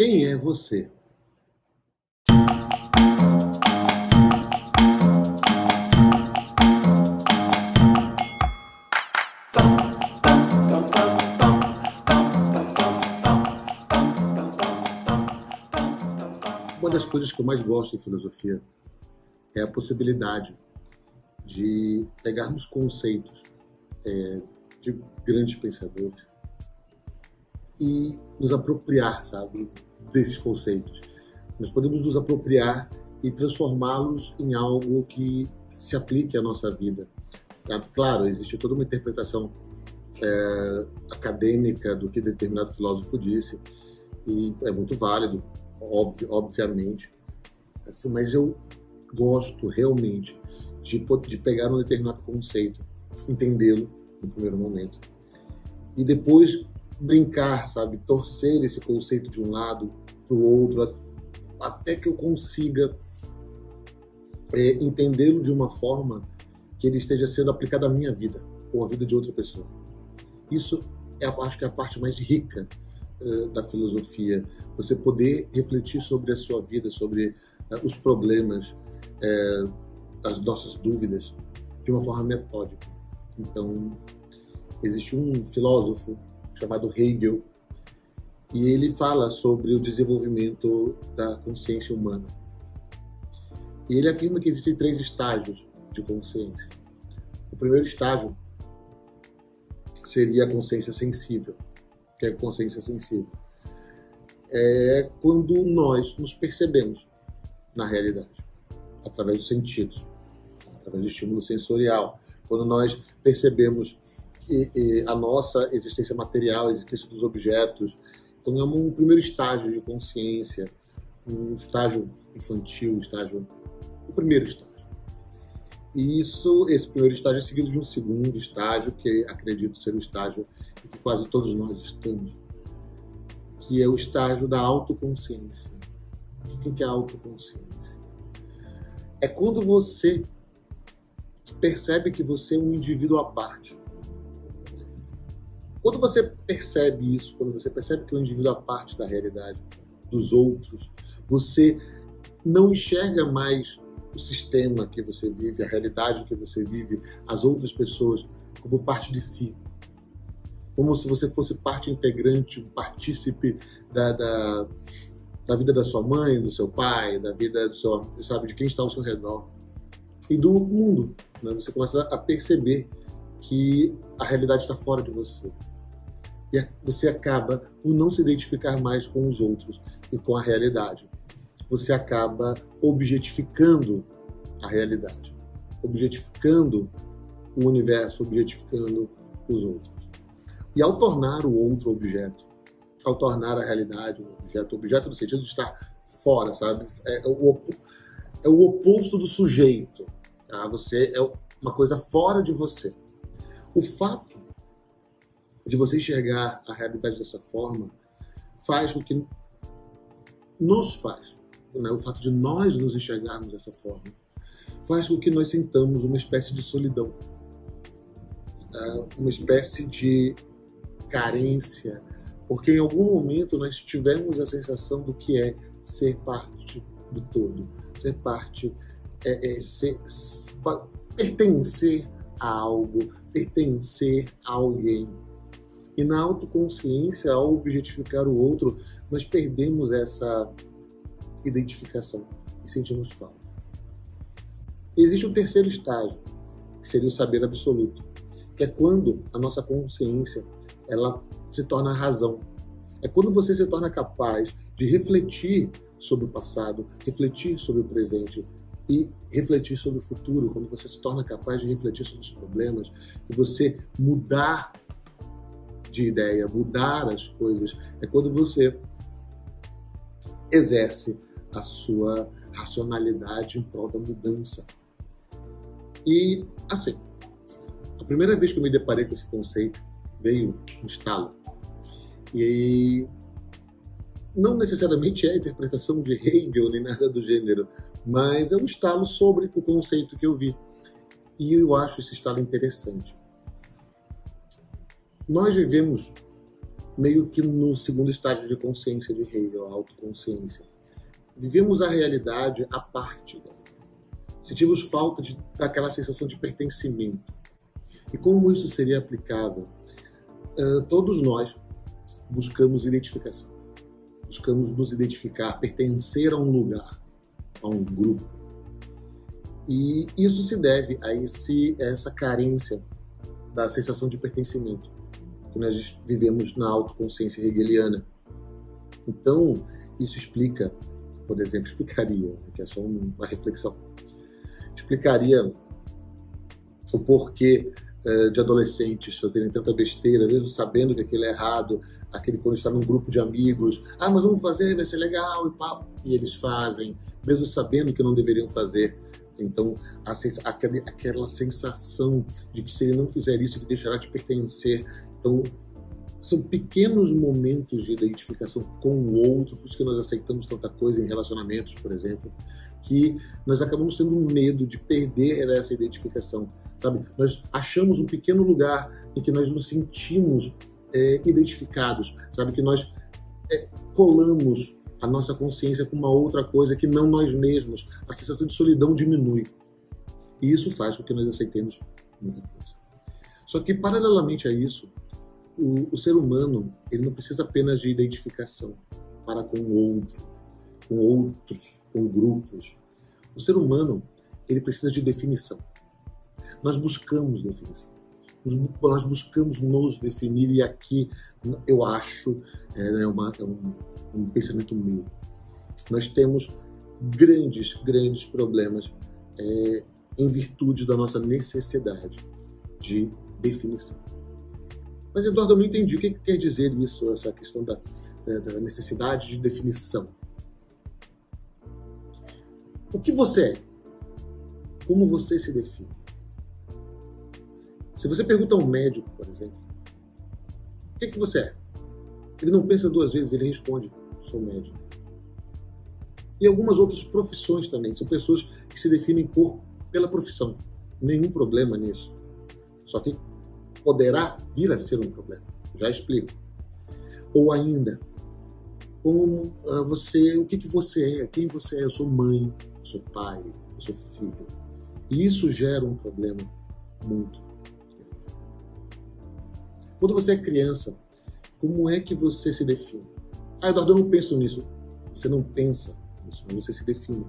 Quem é você? Uma das coisas que eu mais gosto em filosofia é a possibilidade de pegarmos conceitos de grandes pensadores e nos apropriar, sabe, desses conceitos. Nós podemos nos apropriar e transformá-los em algo que se aplique à nossa vida. Sabe? Claro, existe toda uma interpretação acadêmica do que determinado filósofo disse, e é muito válido, obviamente, assim, mas eu gosto realmente de pegar um determinado conceito, entendê-lo em primeiro momento, e depois brincar, sabe, torcer esse conceito de um lado para o outro, até que eu consiga entendê-lo de uma forma que ele esteja sendo aplicado à minha vida ou à vida de outra pessoa. Isso acho que é a parte mais rica da filosofia, você poder refletir sobre a sua vida, sobre os problemas, as nossas dúvidas, de uma forma metódica. Então, existe um filósofo chamado Hegel, e ele fala sobre o desenvolvimento da consciência humana. E ele afirma que existem 3 estágios de consciência. O primeiro estágio seria a consciência sensível. Que é a consciência sensível? É quando nós nos percebemos na realidade, através dos sentidos, através do estímulo sensorial. Quando nós percebemos que a nossa existência material, a existência dos objetos, então é um primeiro estágio de consciência, um estágio infantil, o primeiro estágio. E esse primeiro estágio é seguido de um segundo estágio, que acredito ser o estágio em que quase todos nós estamos, que é o estágio da autoconsciência. O que é a autoconsciência? É quando você percebe que você é um indivíduo à parte. Quando você percebe isso, quando você percebe que é um indivíduo à parte da realidade, dos outros, você não enxerga mais o sistema que você vive, a realidade que você vive, as outras pessoas, como parte de si. Como se você fosse parte integrante, um partícipe da vida da sua mãe, do seu pai, da vida de quem está ao seu redor. E do mundo. Né? Você começa a perceber que a realidade está fora de você. E você acaba por não se identificar mais com os outros e com a realidade. Você acaba objetificando a realidade, objetificando o universo, objetificando os outros. E ao tornar o outro objeto, ao tornar a realidade um objeto no sentido de estar fora, sabe? É o oposto do sujeito. Tá? Você é uma coisa fora de você. O fato de você enxergar a realidade dessa forma faz com que o fato de nós nos enxergarmos dessa forma faz com que nós sintamos uma espécie de solidão, uma espécie de carência, porque em algum momento nós tivemos a sensação do que é ser parte do todo, ser parte, pertencer a algo, pertencer a alguém. E na autoconsciência, ao objetificar o outro, nós perdemos essa identificação e sentimos falta. Existe um terceiro estágio, que seria o saber absoluto, que é quando a nossa consciência ela se torna razão. É quando você se torna capaz de refletir sobre o passado, refletir sobre o presente e refletir sobre o futuro, quando você se torna capaz de refletir sobre os problemas e você mudar de ideia, mudar as coisas, é quando você exerce a sua racionalidade em prol da mudança. E, assim, a primeira vez que eu me deparei com esse conceito, veio um estalo. E não necessariamente é a interpretação de Hegel nem nada do gênero, mas é um estalo sobre o conceito que eu vi. E eu acho esse estalo interessante. Nós vivemos meio que no segundo estágio de consciência de Hegel, a autoconsciência. Vivemos a realidade à parte dela. Sentimos falta daquela sensação de pertencimento. E como isso seria aplicável? Todos nós buscamos identificação. Buscamos nos identificar, pertencer a um lugar, a um grupo. E isso se deve a essa carência da sensação de pertencimento que nós vivemos na autoconsciência hegeliana. Então, isso explica, por exemplo, explicaria, que é só uma reflexão, explicaria o porquê de adolescentes fazerem tanta besteira, mesmo sabendo que aquilo é errado, aquele quando está num grupo de amigos, mas vamos fazer, vai ser legal e pá, e eles fazem, mesmo sabendo que não deveriam fazer. Então, aquela sensação de que se ele não fizer isso, ele deixará de pertencer. Então, são pequenos momentos de identificação com o outro, por isso que nós aceitamos tanta coisa em relacionamentos, por exemplo, que nós acabamos tendo medo de perder essa identificação, sabe? Nós achamos um pequeno lugar em que nós nos sentimos identificados, sabe? Que nós colamos a nossa consciência com uma outra coisa que não nós mesmos. A sensação de solidão diminui. E isso faz com que nós aceitemos muita coisa. Só que, paralelamente a isso, o ser humano ele não precisa apenas de identificação para com o outro, com outros, com grupos. O ser humano ele precisa de definição. Nós buscamos definição. Nós buscamos nos definir, e aqui eu acho, um pensamento meu, nós temos grandes problemas em virtude da nossa necessidade de definição. Mas, Eduardo, eu não entendi o que quer dizer isso, essa questão da necessidade de definição. O que você é? Como você se define? Se você pergunta a um médico, por exemplo, o que você é? Ele não pensa duas vezes, ele responde, sou médico. E algumas outras profissões também, são pessoas que se definem pela profissão. Nenhum problema nisso. Só que poderá vir a ser um problema. Já explico. Ou ainda, o que você é, quem você é. Eu sou mãe, eu sou pai, eu sou filho. E isso gera um problema muito grande. Quando você é criança, como é que você se define? Eduardo, eu não penso nisso. Você não pensa nisso, mas você se define.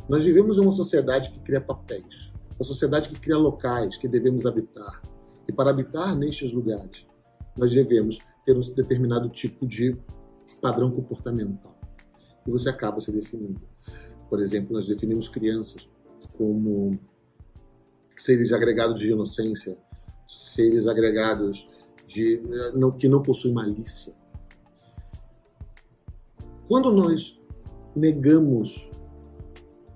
Nós vivemos em uma sociedade que cria papéis, uma sociedade que cria locais que devemos habitar. E para habitar nestes lugares, nós devemos ter um determinado tipo de padrão comportamental. E você acaba se definindo. Por exemplo, nós definimos crianças como seres agregados de inocência, seres agregados que não possuem malícia. Quando nós negamos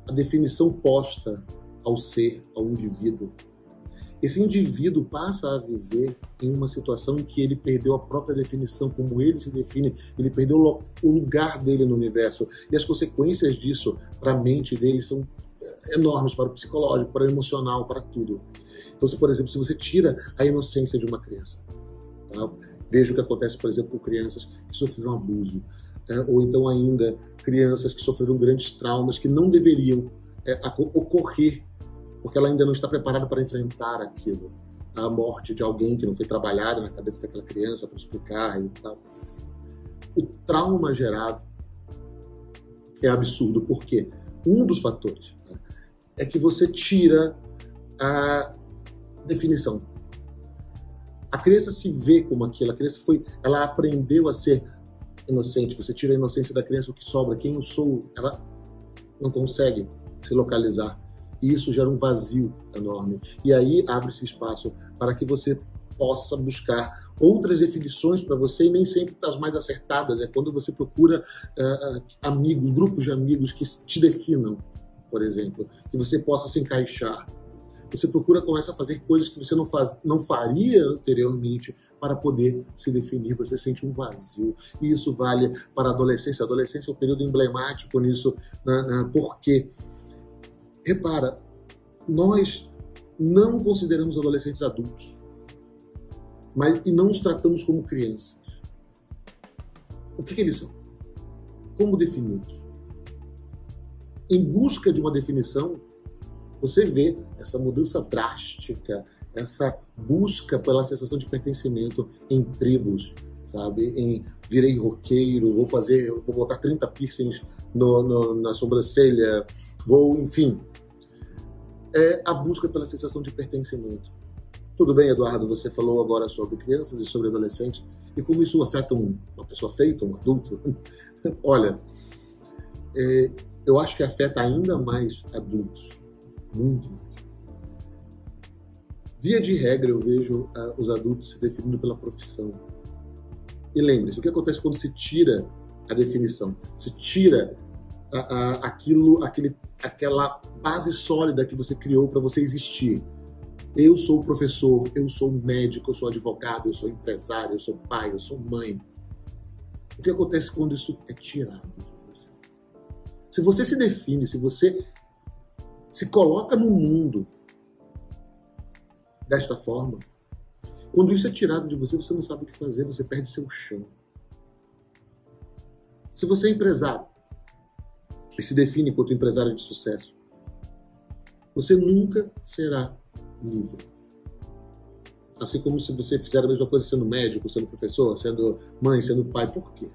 a definição posta ao ser, ao indivíduo, esse indivíduo passa a viver em uma situação em que ele perdeu a própria definição, como ele se define, ele perdeu o lugar dele no universo. E as consequências disso para a mente dele são enormes, para o psicológico, para o emocional, para tudo. Então, por exemplo, se você tira a inocência de uma criança, tá? Veja o que acontece, por exemplo, com crianças que sofreram abuso, ou então ainda crianças que sofreram grandes traumas que não deveriam ocorrer, porque ela ainda não está preparada para enfrentar aquilo. A morte de alguém que não foi trabalhada na cabeça daquela criança para explicar e tal. O trauma gerado é absurdo, porque um dos fatores é que você tira a definição. A criança se vê como aquilo, ela aprendeu a ser inocente. Você tira a inocência da criança, o que sobra, quem eu sou, ela não consegue se localizar. E isso gera um vazio enorme. E aí abre-se espaço para que você possa buscar outras definições para você, e nem sempre as mais acertadas. É quando você procura amigos, grupos de amigos que te definam, por exemplo, que você possa se encaixar. Você começa a fazer coisas que você não faria anteriormente para poder se definir. Você sente um vazio. E isso vale para a adolescência. A adolescência é um período emblemático nisso, porque, repara, nós não consideramos adolescentes adultos, e não os tratamos como crianças. O que eles são? Como definidos? Em busca de uma definição, você vê essa mudança drástica, essa busca pela sensação de pertencimento em tribos, sabe? Em virei roqueiro, vou botar 30 piercings na sobrancelha, enfim. É a busca pela sensação de pertencimento. Tudo bem, Eduardo, você falou agora sobre crianças e sobre adolescentes e como isso afeta uma pessoa feita, um adulto. Olha, eu acho que afeta ainda mais adultos, muito mais. Via de regra, eu vejo os adultos se definindo pela profissão. E lembre-se, o que acontece quando se tira a definição? Se tira aquela base sólida que você criou para você existir. Eu sou professor, eu sou médico, eu sou advogado, eu sou empresário, eu sou pai, eu sou mãe. O que acontece quando isso é tirado de você? Se você se define, se você se coloca no mundo desta forma, quando isso é tirado de você, você não sabe o que fazer, você perde seu chão. Se você é empresário e se define enquanto empresário de sucesso, você nunca será livre. Assim como se você fizer a mesma coisa sendo médico, sendo professor, sendo mãe, sendo pai. Por quê?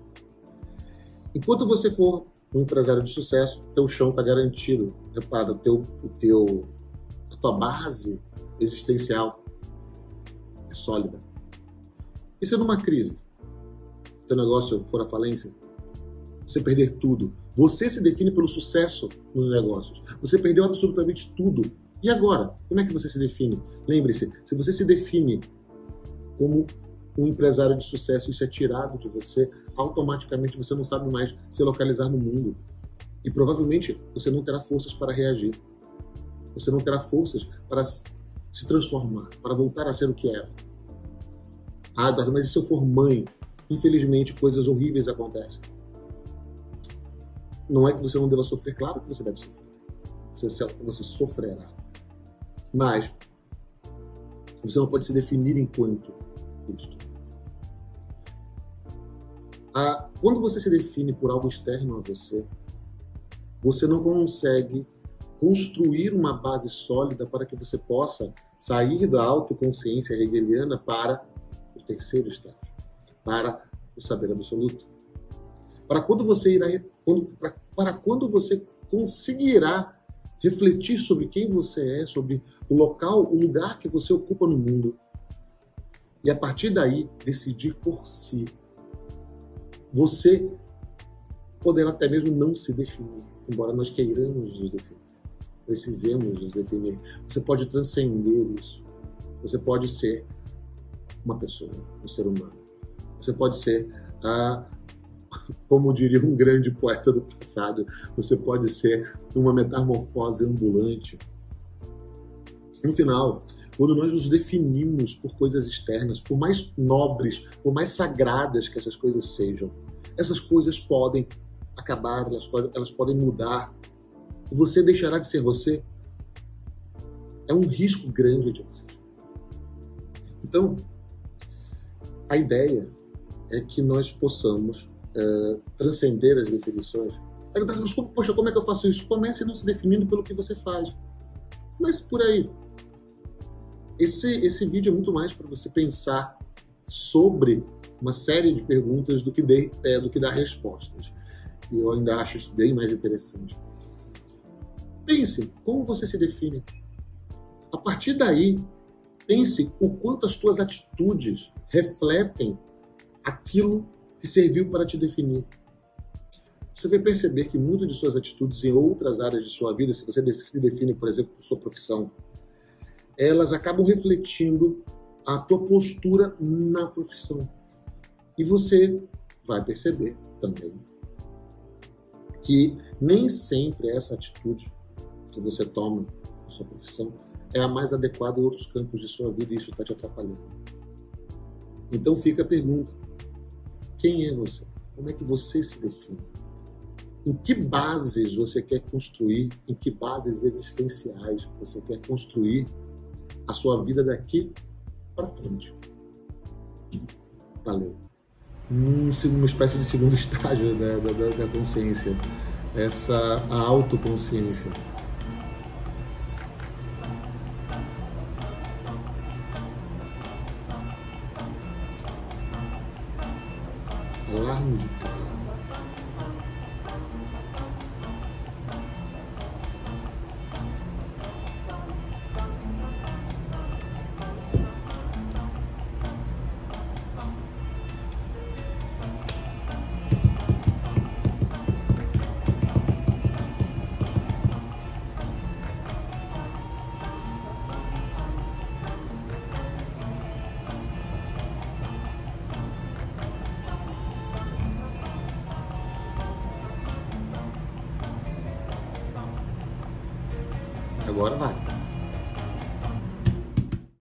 Enquanto você for um empresário de sucesso, teu chão está garantido. Repara, a tua base existencial é sólida. E se numa crise, teu negócio for à falência, você perder tudo, você se define pelo sucesso nos negócios. Você perdeu absolutamente tudo. E agora? Como é que você se define? Lembre-se, se você se define como um empresário de sucesso e isso é tirado de você, automaticamente você não sabe mais se localizar no mundo. E provavelmente você não terá forças para reagir. Você não terá forças para se transformar, para voltar a ser o que era. Ah, Eduardo, mas e se eu for mãe? Infelizmente, coisas horríveis acontecem. Não é que você não deva sofrer, claro que você deve sofrer. Você sofrerá. Mas você não pode se definir enquanto isto. Quando você se define por algo externo a você, você não consegue construir uma base sólida para que você possa sair da autoconsciência hegeliana para o terceiro estágio, para o saber absoluto. Para quando você conseguirá refletir sobre quem você é, sobre o lugar que você ocupa no mundo, e a partir daí decidir por si, você poderá até mesmo não se definir, embora nós queiramos nos definir, precisemos nos definir. Você pode transcender isso. Você pode ser uma pessoa, um ser humano. Você pode ser, como diria um grande poeta do passado, você pode ser uma metamorfose ambulante. No final, quando nós nos definimos por coisas externas, por mais nobres, por mais sagradas que essas coisas sejam, essas coisas podem acabar, elas podem mudar, e você deixará de ser você. É um risco grande demais. Então, a ideia é que nós possamos transcender as definições. Mas, poxa, como é que eu faço isso? Comece não se definindo pelo que você faz. Comece por aí. Esse vídeo é muito mais para você pensar sobre uma série de perguntas do que dar respostas. E eu ainda acho isso bem mais interessante. Pense como você se define. A partir daí, pense o quanto as tuas atitudes refletem aquilo que serviu para te definir. Você vai perceber que muitas de suas atitudes em outras áreas de sua vida, se você se define, por exemplo, por sua profissão, elas acabam refletindo a tua postura na profissão. E você vai perceber também que nem sempre essa atitude que você toma na sua profissão é a mais adequada em outros campos de sua vida e isso está te atrapalhando. Então fica a pergunta: quem é você? Como é que você se define? Em que bases você quer construir? Em que bases existenciais você quer construir a sua vida daqui para frente? Valeu! numa espécie de segundo estágio da consciência, a autoconsciência. Alarme de carro. Agora vai.